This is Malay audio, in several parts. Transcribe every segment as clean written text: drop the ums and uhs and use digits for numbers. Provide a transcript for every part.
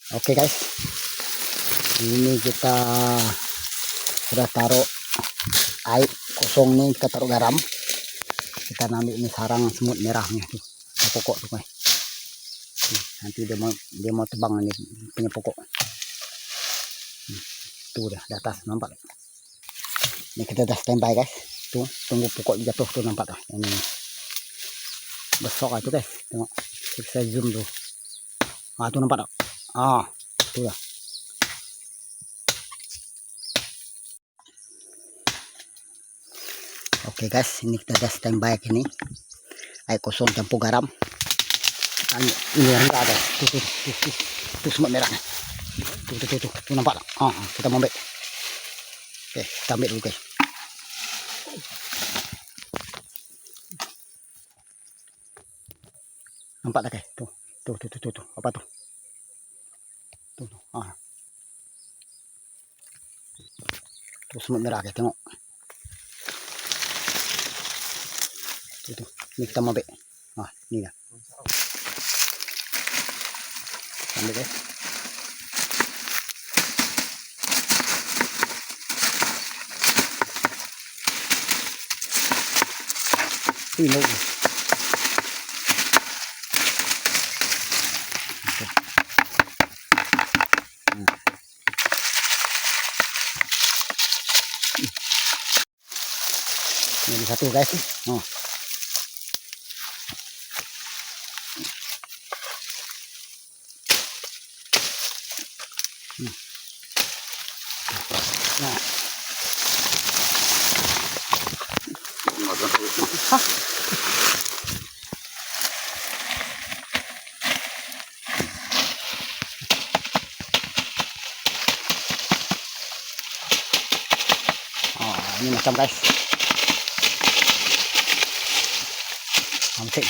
Oke guys, ini kita sudah taruh air kosong nih, kita taruh garam. Kita ambil ini sarang semut merahnya tuh, pokok tuh guys. Nanti dia mau tebang ini punya pokok. Tuh dah di atas, nampak. Ini kita dah standby guys. Tuh, tunggu pokok jatuh tuh, nampak tuh. Ini besok aja guys, tengok. Kita zoom tuh. Ah tuh nampak tak? Ah, tuh ya. Oke guys, ini kita dah standby ini. Air kosong campur garam. Ini yang ada. Tuh semut merah nih. Tuh nampak tak? Ah, kita mau ambil. Oke, kita ambil dulu guys. Nampak tak guys? Tuh. Apa tuh? Tuh. Ah. Tuh semut merah guys, tengok. Tuh. Ini kita mau ambil. Ah, ini dah. Ambil guys. Ini loh. Ini satu guys. Oh. Nah. Hah? Oh, ini macam guys. Hampir.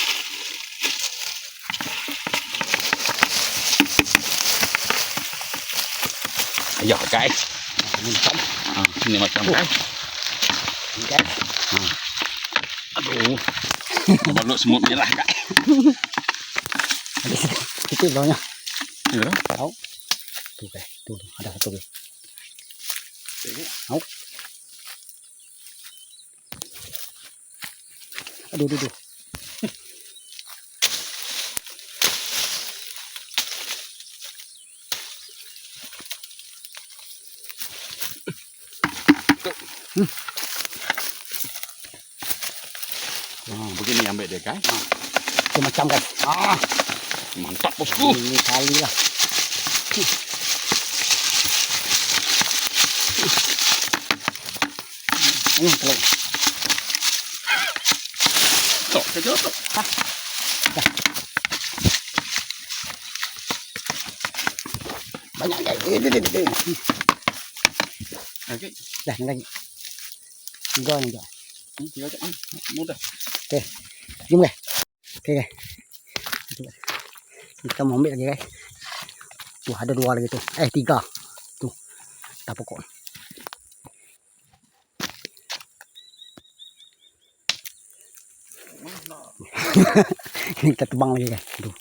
Ayo guys. Ini macam. Ini macam guys. Ini guys. Aduh. Balok semut merah guys. Itu bawahnya. Ya. Tahu. Tuh guys. Tuh ada satu guys. Tahu. Aduh. Nah, begini ambil dia guys. Itu macam guys. Ah, mantap bosku. ini kali lah. Ini kalau Tok, kejo tok. banyak guys. Okey. Dah ni lagi. Tiga ni je. Tiga je. Mudah. Okey. Jom guys. Okey guys. Kita mau ambil lagi guys. Tuh ada dua lagi tuh. Tiga. Tuh. Tak pokok. Ini kita tebang lagi guys. Tuh.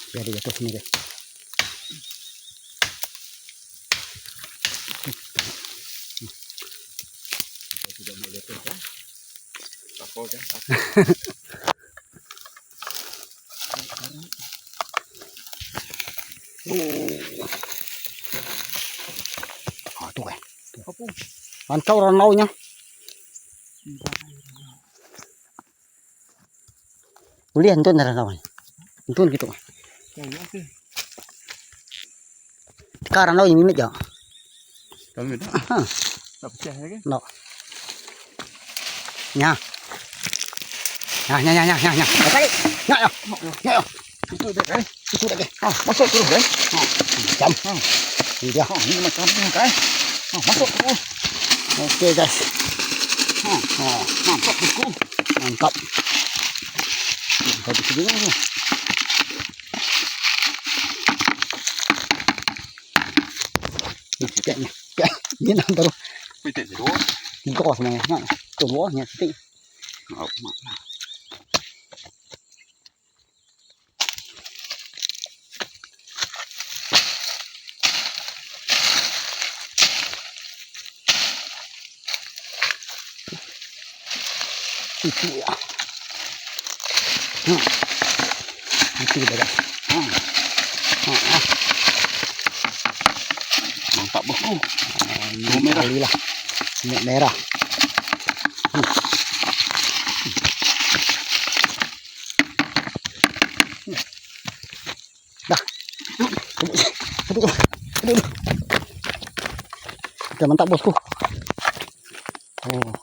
Biar dia jatuh sini guys. Tidak mau jatuh kan? Apa kan? Tuh guys. Mantap ranaunya. Boleh antun ranaunya. Antun gitu. Sekarang ranau ini aja. Kami dah. Tak pecah lagi. No. Nha. Nha. Okey. Nha. Itu dia guys. Itu dah guys. Masuk terus guys. Macam. Ini dia. Ini macam ni guys. Masuk terus. Okey guys. Mantap bosku. Mantap. Mantap di sini. Kayaknya. Ini nang terus. Pwede dito. Dito ko semuanya. Nah, tunggu nya siti. Oh, mana? Itu ya. Itu dah. Mantap bosku. Ini merah lah. Minyak merah. Dah. Aduh. Oke, mantap bosku. Oh.